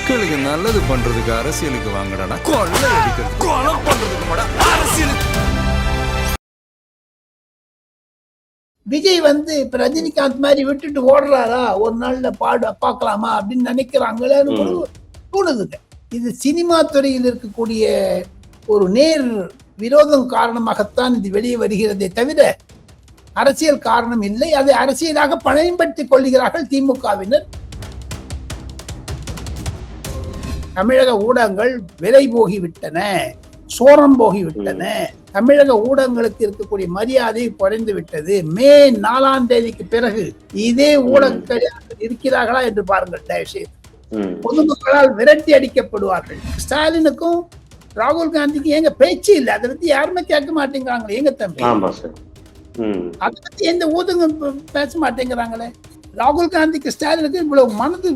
மக்களுக்கு நல்லது பண்றதுக்கு அரசியலுக்கு வாங்கடா, கொள்ளை அடிக்கிறது கொலை பண்றதுக்கு மாடா அரசியலுக்கு. விஜய் வந்து இப்ப ரஜினிகாந்த் மாதிரி விட்டுட்டு ஓடுறாரா, ஒரு நாள்ல பார்க்கலாமா அப்படின்னு நினைக்கிறாங்களேன்னு தோணுதுங்க. இது சினிமா துறையில் இருக்கக்கூடிய ஒரு நேர் விரோதம் காரணமாகத்தான் இது வெளியே வருகிறதே தவிர அரசியல் காரணம் இல்லை. அதை அரசியலாக பயன்படுத்திக் கொள்கிறார்கள் திமுகவினர். தமிழக ஊடகங்கள் விலை போகிவிட்டன, சோரம் போகிவிட்டன. தமிழக ஊடகங்களுக்கு இருக்கக்கூடிய மரியாதை குறைந்து விட்டது. மே 4ஆம் தேதிக்கு பிறகு இதே ஊடகங்கள் இருக்கிறார்களா என்று பாருங்கள் தயவுசெய்து. பொதுமக்களால் விரட்டி அடிக்கப்படுவார்கள். ஸ்டாலினுக்கும் ராகுல் காந்திக்கும் எங்க பேச்சு இல்லை, அதை பத்தி யாருமே கேட்க மாட்டேங்கிறாங்களே. எங்க தம்பி அதை பத்தி எந்த ஊடகம் பேச மாட்டேங்கிறாங்களே. ராகுல் காந்திக்கு ஸ்டாலினுக்கு இவ்வளவு மனது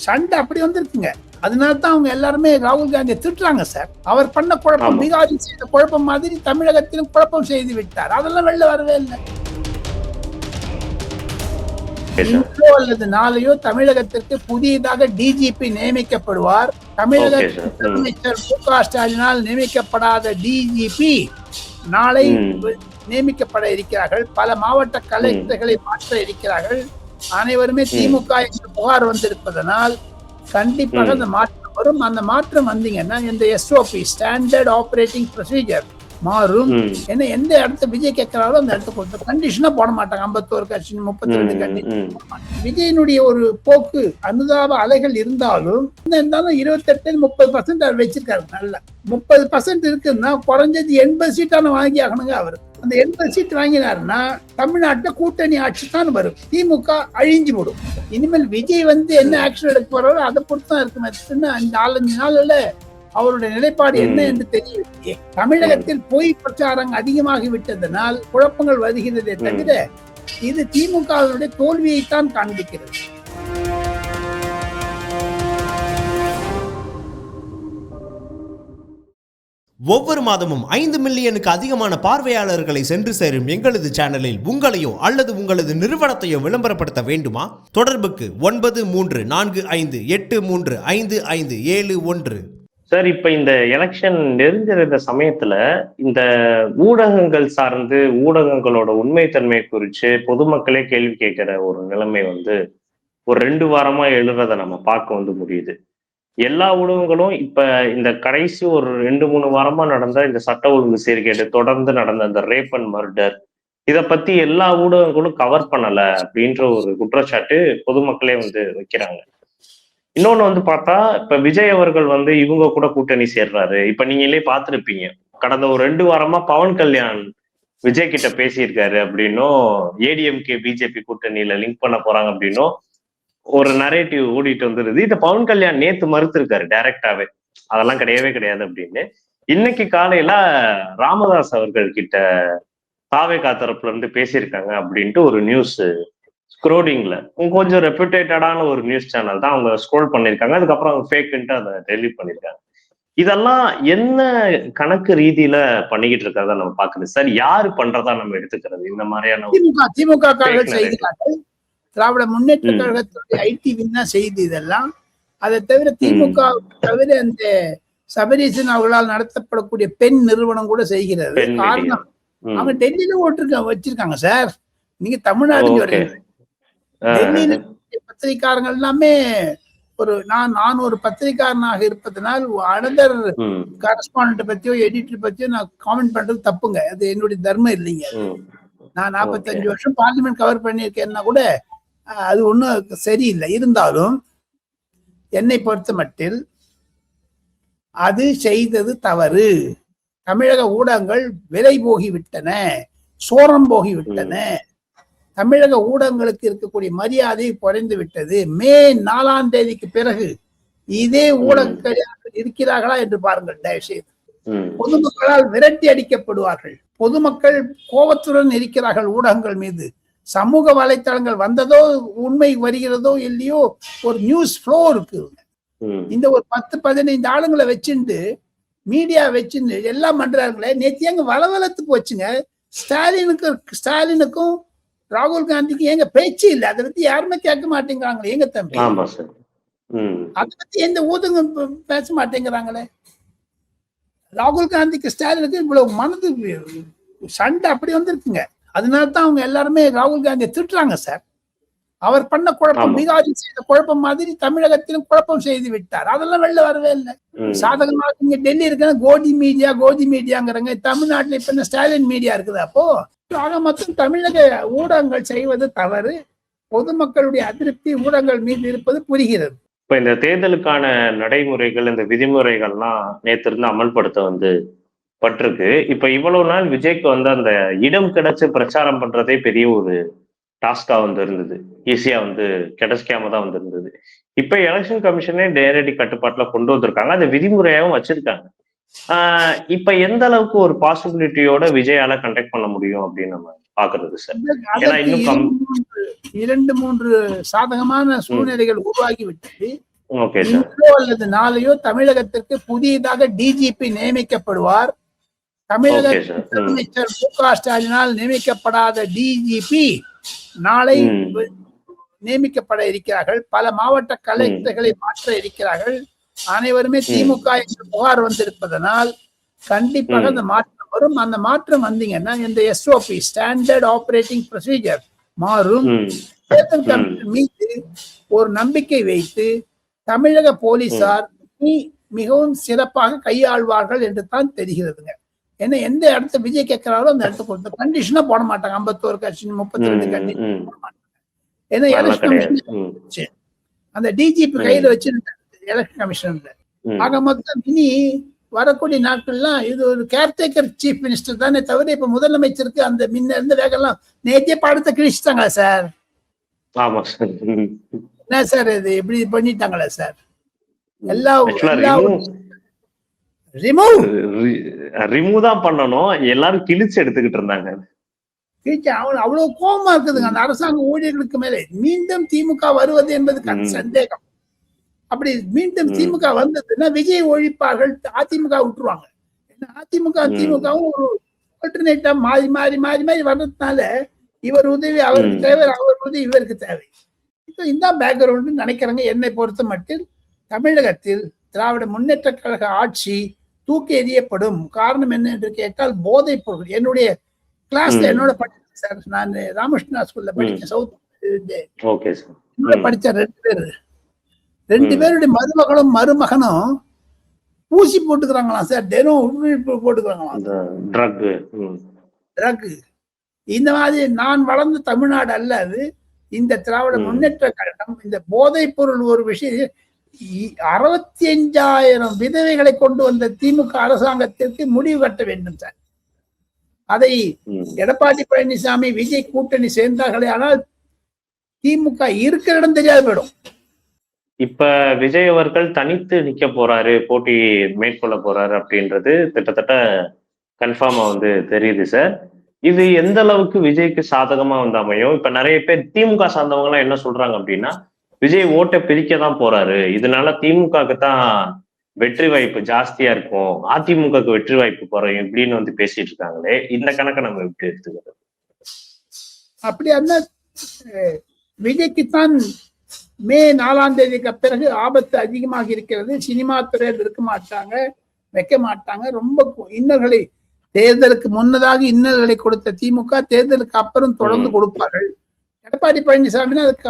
சண்டை அப்படி வந்திருக்குங்க. அதனால்தான் அவங்க எல்லாருமே ராகுல் காந்தியை திட்டுறாங்க சார். அவர் பண்ண குழப்பம் பீகாரில் செய்த குழப்பம் மாதிரி தமிழகத்திலும் குழப்பம் செய்து விட்டார். அதெல்லாம் வெளில வரவே இல்லை. இன்றோ அல்லது நாளையோ தமிழகத்திற்கு புதியதாக டிஜிபி நியமிக்கப்படுவார். தமிழக முதலமைச்சர் மு.க. ஸ்டாலினால் நியமிக்கப்படாத டிஜிபி நாளை நியமிக்கப்பட இருக்கிறார்கள். பல மாவட்ட கலெக்டர்களை மாற்ற இருக்கிறார்கள். அனைவருமே திமுக என்று புகார் வந்திருப்பதனால் கண்டிப்பாக அந்த மாற்றம் வரும். அந்த மாற்றம் வந்தீங்கன்னா இந்த எஸ்ஓபி ஸ்டாண்டர்ட் ஆபரேட்டிங் ப்ரொசீஜர் மாறும். ஏன்னா எந்த இடத்த விஜய் கேட்கிறாரோ அந்த இடத்த கொடுத்த கண்டிஷனா போட மாட்டாங்க. 51 கண்டிஷன் 32 கண்டிஷன். விஜயனுடைய ஒரு போக்கு அனுதாப அலைகள் இருந்தாலும் 28-30% அவர் வச்சிருக்காரு. நல்ல 30% இருக்குன்னா குறைஞ்சது 80 சீட்டான வாங்கி ஆகணுங்க. அவர் அந்த 80 சீட் வாங்கினாருன்னா தமிழ்நாட்டில் கூட்டணி ஆட்சி தான் வரும். திமுக அழிஞ்சு விடும். இனிமேல் விஜய் வந்து என்ன ஆக்ஷன் எடுக்க போறாரோ அதை பொறுத்து தான் இருக்கு. 4-5 நாள்ல அவருடைய நிலைப்பாடு என்ன என்று தெரியவில்லையே. தமிழகத்தில் பொய் பிரச்சாரங்கள் அதிகமாகி விட்டதனால் குழப்பங்கள் வருகிறதே தவிர இது திமுகவினுடைய தோல்வியைத்தான் காண்பிக்கிறது. ஒவ்வொரு மாதமும் 5 மில்லியனுக்கு அதிகமான பார்வையாளர்களை சென்று சேரும் எங்களது சேனலில் உங்களையோ அல்லது உங்களது நிறுவனத்தையோ விளம்பரப்படுத்த வேண்டுமா? தொடர்புக்கு 9345835571. சார், இப்ப இந்த எலெக்ஷன் நெருங்கிற சமயத்துல இந்த ஊடகங்கள் சார்ந்து ஊடகங்களோட உண்மைத்தன்மை குறித்து பொதுமக்களே கேள்வி கேட்கிற ஒரு நிலைமை வந்து ஒரு 2 வாரமா எழுறத நம்ம பார்க்க முடியுது. எல்லா ஊடகங்களும் இப்ப இந்த கடைசி ஒரு 2-3 வாரமா நடந்த இந்த சட்ட ஒழுங்கு சீர்கேடு, தொடர்ந்து நடந்த இந்த ரேப் அண்ட் மர்டர், இதை பத்தி எல்லா ஊடகங்களும் கவர் பண்ணல அப்படின்ற ஒரு குற்றச்சாட்டு பொதுமக்களே வைக்கிறாங்க. இன்னொன்னு பார்த்தா இப்ப விஜய் அவர்கள் இவங்க கூட கூட்டணி சேர்றாரு. இப்ப நீங்களே பார்த்திருப்பீங்க, கடந்த ஒரு 2 வாரமா பவன் கல்யாண் விஜய் கிட்ட பேசியிருக்காரு அப்படின்னும், ஏடிஎம்கே பிஜேபி கூட்டணியில லிங்க் பண்ண போறாங்க அப்படின்னும் ஒரு நரேட்டிவ் ஓடிட்டு வந்துருது. இதை பவன் கல்யாண் நேத்து மறுத்திருக்காரு டைரக்டாவே, அதெல்லாம் கிடையவே கிடையாது அப்படின்னு. இன்னைக்கு காலையில ராமதாஸ் அவர்கள் கிட்ட தாவேகா தரப்புல இருந்து பேசியிருக்காங்க அப்படின்ட்டு ஒரு நியூஸ் ஸ்க்ரோலிங்ல கொஞ்சம் ரெப்யூட்டேட்டடான ஒரு நியூஸ் சேனல் தான் அவங்க ஸ்க்ரோல் பண்ணிருக்காங்க. அதுக்கப்புறம் அவங்க ஃபேக்குன்ட்டு அதை டெலிட் பண்ணிருக்காங்க. இதெல்லாம் என்ன கணக்கு ரீதியில பண்ணிக்கிட்டு இருக்கிறதா நம்ம பாக்குறது சார்? யாரு பண்றதா நம்ம எடுத்துக்கிறது இந்த மாதிரியான? திமுக செய்கிறார்கள். திராவிட முன்னேற்ற கழகத்துடைய ஐடி வின்னா செய்து இதெல்லாம். அதை தவிர திமுக தவிர அந்த சபரீசன் அவர்களால் நடத்தப்படக்கூடிய பெண் நிறுவனம் கூட செய்கிறது. காரணம் அவங்க டெல்லியில வச்சிருக்காங்க சார். நீங்க தமிழ்நாடு டெல்லியில பத்திரிகாரங்கள் எல்லாமே நான் ஒரு பத்திரிகாரனாக இருப்பதனால் அனதர் கரஸ்பாண்டன்ட் பத்தியோ எடிட்டர் பத்தியோ நான் காமெண்ட் பண்றது தப்புங்க. அது என்னுடைய தர்மம் இல்லைங்க. நான் 45 வருஷம் பார்லிமெண்ட் கவர் பண்ணியிருக்கேன்னா கூட அது ஒன்றும் சரியில்லை. இருந்தாலும் என்னை பொறுத்த மட்டில் அது செய்தது தவறு. தமிழக ஊடகங்கள் விலை போகிவிட்டன, சோரம் போகிவிட்டன. தமிழக ஊடகங்களுக்கு இருக்கக்கூடிய மரியாதை குறைந்து விட்டது. மே 4ஆம் தேதிக்கு பிறகு இதே ஊடகங்கள் இருக்கிறார்களா என்று பாருங்கள் தயவுசெய்து. பொதுமக்களால் விரட்டி அடிக்கப்படுவார்கள். பொதுமக்கள் கோபத்துடன் இருக்கிறார்கள் ஊடகங்கள் மீது. சமூக வலைத்தளங்கள் வந்ததோ உண்மை வருகிறதோ இல்லையோ ஒரு நியூஸ் ஃப்ளோ இருக்கு. இந்த ஒரு 10-15 ஆளுங்களை வச்சுட்டு மீடியா வச்சுட்டு எல்லாம் பண்றாங்களே. நேற்று எங்க வளவளத்து போச்சுங்க. ஸ்டாலினுக்கும் ராகுல் காந்திக்கும் எங்க பேச்சு இல்லை, அதை பத்தி யாருமே கேட்க மாட்டேங்கிறாங்களே. எங்க தம்பி அதை பத்தி எந்த ஊடகம் பேச மாட்டேங்கிறாங்களே. ராகுல் காந்திக்கு ஸ்டாலினுக்கு இவ்வளவு மனது சண்டை அப்படி வந்திருக்குங்க. அதனாலதான் அவங்க எல்லாருமே ராகுல் காந்தியை திட்டுறாங்க சார். அவர் பண்ண குழப்பம், பீகாரில் செய்த குழப்பம் மாதிரி தமிழகத்திலும் குழப்பம் செய்து விட்டார். அதெல்லாம் வெளில வரவே இல்லை. சாதகமாக இங்க டெல்லி இருக்க கோதி மீடியாங்கிறாங்க. தமிழ்நாட்டுல இப்ப என்ன ஸ்டாலின் மீடியா இருக்குது. அப்போ ஆக மொத்தம் தமிழக ஊடகங்கள் செய்வது தவறு. பொதுமக்களுடைய அதிருப்தி ஊடகங்கள் மீது இருப்பது புரிகிறது. இப்ப இந்த தேர்தலுக்கான நடைமுறைகள், இந்த விதிமுறைகள்லாம் நேற்று இருந்து அமல்படுத்த பட்டிருக்கு. இப்ப இவ்வளவு நாள் விஜய்க்கு அந்த இடம் கிடைச்சு பிரச்சாரம் பண்றதே பெரிய ஒரு டாஸ்கா இருந்தது. ஈஸியா கிடைக்காம தான் இருந்தது. இப்ப எலெக்ஷன் கமிஷனே நேரடி கட்டுப்பாட்டுல கொண்டு வந்திருக்காங்க. அதை விதிமுறையாகவும் வச்சிருக்காங்க. இப்ப எந்த அளவுக்கு ஒரு பாசிபிலிட்டியோட விஜயால கண்டக்ட் பண்ண முடியும் அப்படின்னு நம்ம பாக்குறது சார்? ஏன்னா இன்னும் 2-3 சாதகமான சூழ்நிலைகள் உருவாகிவிட்டது. Okay sir. இன்றோ அல்லது நாளையோ தமிழகத்திற்கு புதியதாக டிஜிபி நியமிக்கப்படுவார். தமிழக முதலமைச்சர் மு.க. ஸ்டாலினால் நியமிக்கப்படாத டிஜிபி நாளை நியமிக்கப்பட இருக்கிறார்கள். பல மாவட்ட கலெக்டர்களை மாற்ற இருக்கிறார்கள். அனைவருமே திமுக என்று புகார் வந்திருப்பதனால் கண்டிப்பாக அந்த மாற்றம் வரும். அந்த மாற்றம் வந்தீங்கன்னா இந்த எஸ்ஓபி ஸ்டாண்டர்ட் ஆபரேட்டிங் ப்ரொசீஜர் மாறும். தேர்தல் கமிஷன் மீது ஒரு நம்பிக்கை வைத்து தமிழக போலீசார் மிகவும் சிறப்பாக கையாள்வார்கள் என்று தான் தெரிகிறதுங்க. ஏன்னா எந்த இடத்த விஜய் கேட்கிறாரோ அந்த இடத்துக்கு கொடுத்த கண்டிஷனா போட மாட்டாங்க. 51 கண்டிஷன் 32 கண்டிஷன் போட மாட்டாங்க. ஏன்னா எலெக்ஷன் அந்த டிஜிபி கையில வச்சிருந்தாங்க எலெக்ஷன் கமிஷன்ல. ஆக மொத்தம் இனி வரக்கூடிய நாட்கள்லாம் இது ஒரு கேர்டேக்கர் சீஃப் மினிஸ்டர் தானே தவிர இப்ப முதலமைச்சருக்கு அந்த முன்ன இருந்த வேகம்லாம் நேற்றே பாடத்தை கிழிச்சிட்டாங்களா சார்? என்ன சார் இது இப்படி பண்ணிட்டாங்களா சார்? ரிமூவ் தான் பண்ணணும். எல்லாரும் கிழிச்சு எடுத்துக்கிட்டு இருந்தாங்க. அவ்வளவு கோபமா இருக்குதுங்க அந்த அரசாங்க ஊழியர்களுக்கு மேலே. மீண்டும் திமுக வருவது என்பது சந்தேகம். அப்படி மீண்டும் திமுக வந்ததுன்னா விஜய் ஒழிப்பார்கள், அதிமுக விட்டுருவாங்க. ஏன்னா திமுகவும் ஒரு ஆல்டர்னேட்டா மாறி மாறி மாறி மாறி வர்றதுனால இவர் உதவி அவருக்கு தேவை, அவர் உதவி இவருக்கு தேவை. இந்த பேக்ரவுண்ட் நினைக்கிறாங்க. என்னை பொறுத்த மட்டும் தமிழகத்தில் திராவிட முன்னேற்ற கழக ஆட்சி தூக்கி எறியப்படும். காரணம் என்ன என்று கேட்டால் போதைப் பொருள். என்னுடைய கிளாஸ்ல என்னோட படிச்சேன் சார். நான் ராமகிருஷ்ணா ஸ்கூல்ல படிச்சேன். சவுத் படிச்ச 2 பேருடைய மருமகளும் மருமகனும் ஊசி போட்டுக்கிறாங்களாம் சார். தினம் போட்டுக்கிறாங்களாம் ட்ரக். இந்த மாதிரி நான் வளர்ந்த தமிழ்நாடு அல்ல அது. இந்த திராவிட முன்னேற்ற கழகம் இந்த போதைப் பொருள் ஒரு விஷயம் 65,000 விதவைகளை கொண்டு வந்த திமுக அரசாங்கத்திற்கு முடிவு கட்ட வேண்டும் சார். அதை எடப்பாடி பழனிசாமி விஜய் கூட்டணி சேர்ந்தார்களே ஆனால் திமுக இருக்கிற இடம் தெரியாது போயிடும். இப்ப விஜய் அவர்கள் தனித்து நிக்க போறாரு, போட்டி மேற்கொள்ள போறாரு அப்படின்றது கிட்டத்தட்ட கன்ஃபார்மா தெரியுது சார். இது எந்த அளவுக்கு விஜய்க்கு சாதகமா அமையும்? இப்ப நிறைய பேர் திமுக சார்ந்தவங்க எல்லாம் என்ன சொல்றாங்க அப்படின்னா, விஜய் ஓட்டை பிரிக்க தான் போறாரு, இதனால திமுகக்கு தான் வெற்றி வாய்ப்பு ஜாஸ்தியா இருக்கும், அதிமுகக்கு வெற்றி வாய்ப்பு குறையும் இப்படின்னு பேசிட்டு இருக்காங்களே, இந்த கணக்கை நம்ம எப்படி எடுத்துக்கிறது? அப்படி அந்த விஜய்க்குத்தான் மே 4ஆம் தேதிக்கு பிறகு ஆபத்து அதிகமாக இருக்கிறது. சினிமா துறையில் இருக்க மாட்டாங்க, வைக்க மாட்டாங்க. ரொம்ப இன்னல்களை தேர்தலுக்கு முன்னதாக இன்னல்களை கொடுத்த திமுக தேர்தலுக்கு அப்புறம் தொடர்ந்து கொடுப்பார்கள். எடப்பாடி பழனிசாமி அதுக்கு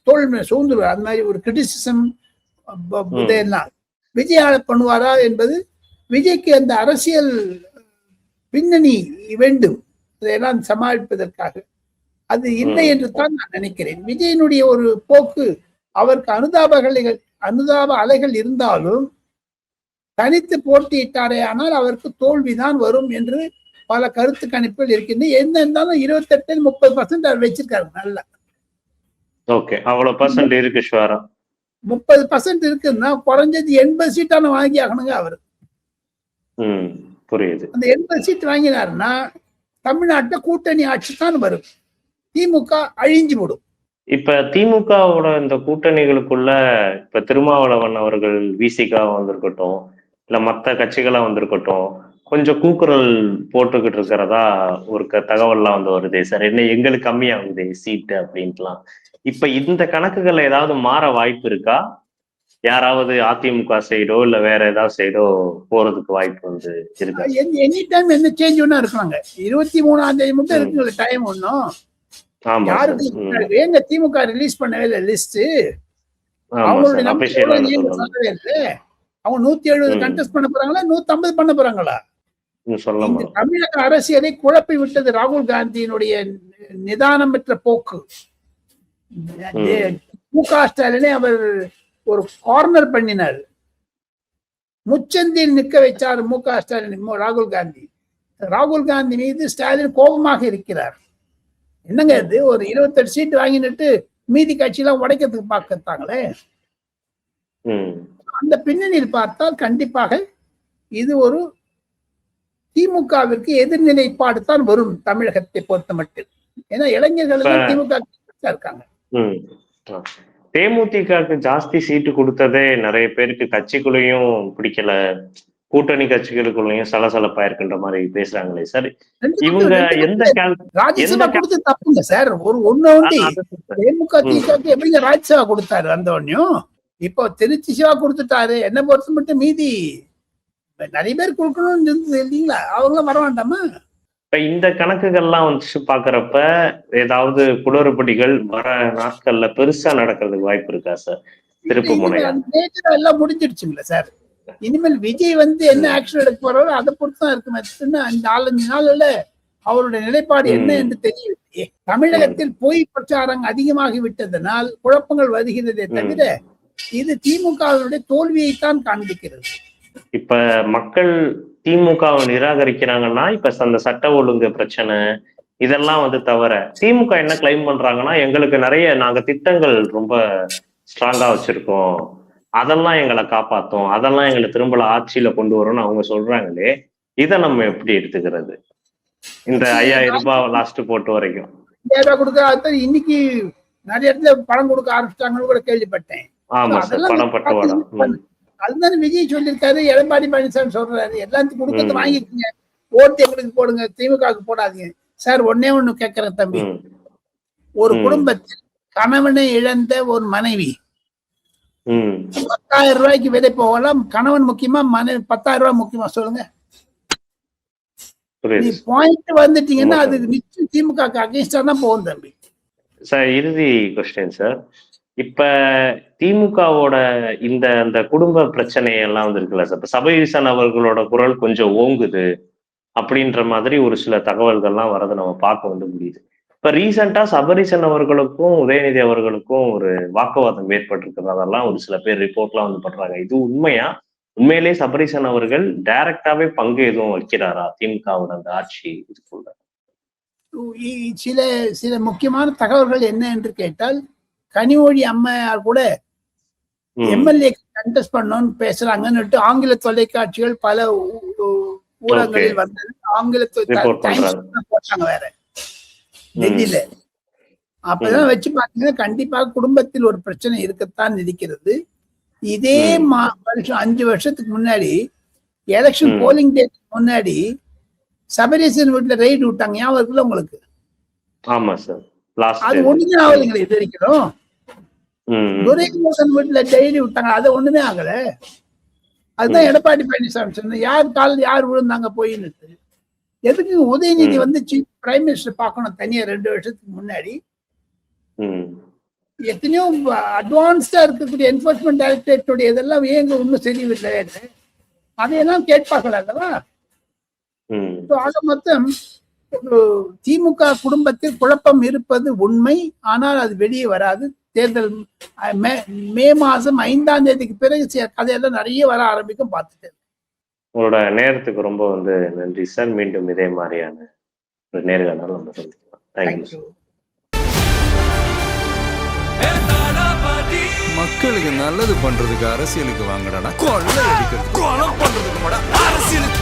தோல் சூழ்ந்துருவார். அந்த மாதிரி ஒரு கிரிட்டிசிசம் விஜயால பண்ணுவாரா என்பது விஜய்க்கு அந்த அரசியல் பின்னணி வேண்டும், இதையெல்லாம் சமாளிப்பதற்காக. அது இல்லை என்று தான் நான் நினைக்கிறேன். விஜயனுடைய ஒரு போக்கு அவருக்கு அனுதாப அலைகள் இருந்தாலும் தனித்து போட்டியிட்டாரே ஆனால் அவருக்கு தோல்விதான் வரும் என்று பல கருத்து கணிப்புகள் இருக்கின்றன. என்ன இருந்தாலும் 28-30% அவர் வச்சிருக்காரு. நல்லா அவ்வளவு பர்சன்ட் இருக்கு. 30% இருக்குன்னா குறைஞ்சது 80 சீட்டான வாங்கி ஆகணுங்க அவரு. புரியுது. அந்த 80 சீட் வாங்கினாருன்னா தமிழ்நாட்டுல கூட்டணி ஆட்சி தான் வரும். திமுக அழிஞ்சு போடும். இப்ப திமுகவோட இந்த கூட்டணிகளுக்குள்ள இப்ப திருமாவளவன் அவர்கள் விசிகா வந்திருக்கட்டும், இல்ல மற்ற கட்சிகளா வந்திருக்கட்டும், கொஞ்சம் கூக்குரல் போட்டுக்கிட்டு இருக்கிறதா ஒரு தகவல்லாம் வந்து வருதே சார். என்ன எங்களுக்கு கம்மியாகுது சீட்டு அப்படின்ட்டுலாம். இப்ப இந்த கணக்குகள் ஏதாவது மாற வாய்ப்பு இருக்கா? யாராவது அதிமுக சைடோ இல்ல வேற ஏதாவது சைடோ போறதுக்கு வாய்ப்பு வந்து இருக்கா? எனி டைம் என்ன சேஞ்ச் ஒண்ணா இருக்காங்க. 23ஆம் தேதி மட்டும் இருக்குங்களா டைம் ஒன்னும். ஆமா யாருக்கு எங்க திமுக ரிலீஸ் பண்ணவே இல்லை லிஸ்ட். ஆமா அவங்களுடைய சார். நம்பிக்கை அபிஷேகம் சொல்லவே இல்லை. அவங்க 170 கண்டெஸ்ட் பண்ண போறாங்களா 150 பண்ண போறாங்களா? சொல்ல இந்த தமிழக அரசியலை குழப்பி விட்டது ராகுல் காந்தியினுடைய நிதானமற்ற போக்கு. மு.க. ஸ்டாலினை அவர் ஒரு கார்னர் பண்ணினார். முச்சந்தில் நிற்க வைச்சார் மு.க. ஸ்டாலின் ராகுல் காந்தி. ராகுல் காந்தி மீது ஸ்டாலின் கோபமாக இருக்கிறார். என்னங்க இது, ஒரு 28 சீட் வாங்கிட்டு மீதி கட்சியெல்லாம் உடைக்கிறதுக்கு பார்க்கத்தாங்களே. அந்த பின்னணியில் பார்த்தால் கண்டிப்பாக இது ஒரு திமுகவிற்கு எதிர்நிலைப்பாடு தான் வரும் தமிழகத்தை பொறுத்த மட்டும். ஏன்னா இளைஞர்கள் திமுக இருக்காங்க. தேமுதிகக்கு ஜாஸ்தி சீட்டு கொடுத்ததே நிறைய பேருக்கு கட்சிக்குள்ளேயும் பிடிக்கல, கூட்டணி கட்சிகளுக்குள்ளேயும் சலசலப்பா இருக்கின்ற மாதிரி பேசுறாங்களே சார். இவங்க ராஜ்யசபா கொடுத்து தப்புங்க சார். ஒண்ணு தேமுக திமுக எப்படிங்க ராஜ்யசபா கொடுத்தாரு வந்த உடனேயும். இப்போ திருச்சி சிவா கொடுத்துட்டாரு. என்ன பொறுத்த மட்டும் மீதி நிறைய பேர் கொடுக்கணும்னு இருந்தது இல்லைங்களா? அவங்களாம் வர வேண்டாமா? இப்ப இந்த கணக்குகள்லாம் வந்து பாக்குறப்ப ஏதாவது குளறுபடிகள் வர நாட்கள்ல பெருசா நடக்கிறதுக்கு வாய்ப்பு இருக்கா சார்? திருப்பு முனையா எல்லாம் முடிஞ்சிடுச்சுங்களா சார்? இனிமேல் விஜய் வந்து என்ன ஆக்ஷன் எடுக்க போறாரோ அதை பொறுத்துதான் இருக்கு. 4-5 நாள்ல அவருடைய நிலைப்பாடு என்ன என்று தெரியவில்லையே. தமிழகத்தில் பொய் பிரச்சாரம் அதிகமாகி விட்டதனால் குழப்பங்கள் வருகிறதே தவிர இது திமுகவினுடைய தோல்வியைத்தான் காண்பிக்கிறது. இப்ப மக்கள் திமுகவை நிராகரிக்கிறாங்கன்னா இப்ப அந்த சட்ட ஒழுங்கு பிரச்சனை இதெல்லாம் வந்து தவிர திமுக என்ன கிளைம் பண்றாங்கன்னா, எங்களுக்கு நிறைய நாங்க திட்டங்கள் ரொம்ப ஸ்ட்ராங்கா வச்சிருக்கோம், அதெல்லாம் எங்களை காப்பாத்தும், அதெல்லாம் எங்களை திரும்ப ஆட்சியில கொண்டு வரும்னு அவங்க சொல்றாங்களே. இதை நம்ம எப்படி எடுத்துக்கிறது? இந்த 5000 ரூபாய் லாஸ்ட் போட்டு வரைக்கும் 5000 ரூபாய் கொடுக்க இன்னைக்கு நிறைய இடத்துல பணம் கொடுக்க ஆரம்பிச்சிட்டாங்கன்னு கூட கேள்விப்பட்டேன். ஆமா சார், பணம் பட்டுவாடா. அதுதான் விஜய் சொல்லியிருக்காரு, எடப்பாடி பழனிசாமி சொல்றாரு, எல்லாத்தையும் கொடுக்கறது வாங்கிக்கோங்க, ஓட்டு எங்களுக்கு போடுங்க, திமுகவுக்கு போடாதீங்க. சார் ஒன்னே ஒண்ணு கேட்கிறேன் தம்பி. ஒரு குடும்பத்தில் கணவனை இழந்த ஒரு மனைவி 10,000 ரூபாய்க்கு விலை போகலாம். கணவன் முக்கியமா மனைவி 10,000 ரூபாய் முக்கியமா? சொல்லுங்க. பாயிண்ட் வந்துட்டீங்கன்னா அது நிச்சயம் திமுக அகைன்ஸ்டா தான் போகும் தம்பி. சார் இறுதி கொஸ்டின் சார். இப்ப திமுகவோட இந்த குடும்ப பிரச்சனையெல்லாம் வந்து இருக்குல்ல சார், இப்ப சபரீசன் அவர்களோட குரல் கொஞ்சம் ஓங்குது அப்படின்ற மாதிரி ஒரு சில தகவல்கள்லாம் வரதை நம்ம பார்க்க வந்து முடியுது. இப்ப ரீசெண்டா சபரீசன் அவர்களுக்கும் உதயநிதி அவர்களுக்கும் ஒரு வாக்குவாதம் ஏற்பட்டிருக்கிறதெல்லாம் ஒரு சில பேர் ரிப்போர்ட்லாம் வந்து பண்றாங்க. இது உண்மையா? உண்மையிலே சபரீசன் அவர்கள் டைரக்டாவே பங்கு எதுவும் வைக்கிறாரா திமுகவோட அந்த ஆட்சி இதுக்குள்ள? சில முக்கியமான தகவல்கள் என்ன என்று கேட்டால், கனிமொழி அம்மையார் கூட எம்எல்ஏ கண்டெஸ்ட் பண்ணணும்னு பேசுறாங்கன்னு ஆங்கில தொலைக்காட்சிகள் பல ஊடகங்களில் வந்தது. ஆங்கில போட்டாங்க வேற டெல்லியில. அப்பதான் வச்சு பாத்தீங்கன்னா கண்டிப்பாக குடும்பத்தில் ஒரு பிரச்சனை இருக்கத்தான் இருக்கிறது. இதே வருஷம் 5 வருஷத்துக்கு முன்னாடி எலெக்ஷன் போலிங் டேட் முன்னாடி சபரீசன் வீட்டுல ரெய்டு விட்டாங்க, ஞாபகம் இருக்குல்ல உங்களுக்கு? ஆமா சார். அது ஒண்ணுமே ஆகலைங்களே இது வரைக்கும். துரைமுருகன் வீட்டுல டெய்லி விட்டாங்க, அது ஒண்ணுமே ஆகல. அதுதான் எடப்பாடி பழனிசாமி சொன்ன, யார் கால் யார் விழுந்தாங்க போயின்னு. எதுக்கு உதயநிதி வந்து சீஃப் பிரைம் மினிஸ்டர் பார்க்கணும் தனியா 2 வருஷத்துக்கு முன்னாடி? எத்தனையோ அட்வான்ஸ்டா இருக்கக்கூடிய என்போர்ஸ்மெண்ட் டைரக்டரேட்டுடைய இதெல்லாம் ஏங்க ஒன்றும் சரியில்லை, அதையெல்லாம் கேட்பார்கள் அல்லவா? ஆக மொத்தம் திமுக குடும்பத்தில் குழப்பம் இருப்பது உண்மை. ஆனால் அது வெளியே வராது. தேர்தல் மே மாசம் 5ஆம் தேதிக்கு பிறகு கதையெல்லாம் நிறைய வர ஆரம்பிக்கும். பார்த்துட்டு உங்களோட நேரத்துக்கு ரொம்ப வந்து நன்றி சார். மீண்டும் இதே மாதிரியான ஒரு நேர்காணல் நம்ம சந்திக்கலாம். தேங்க்யூ. மக்களுக்கு நல்லது பண்றதுக்கு அரசியலுக்கு வாங்கடா, கொள்ளை அடிக்கிறது கொலை பண்றதுக்கு அரசியலுக்கு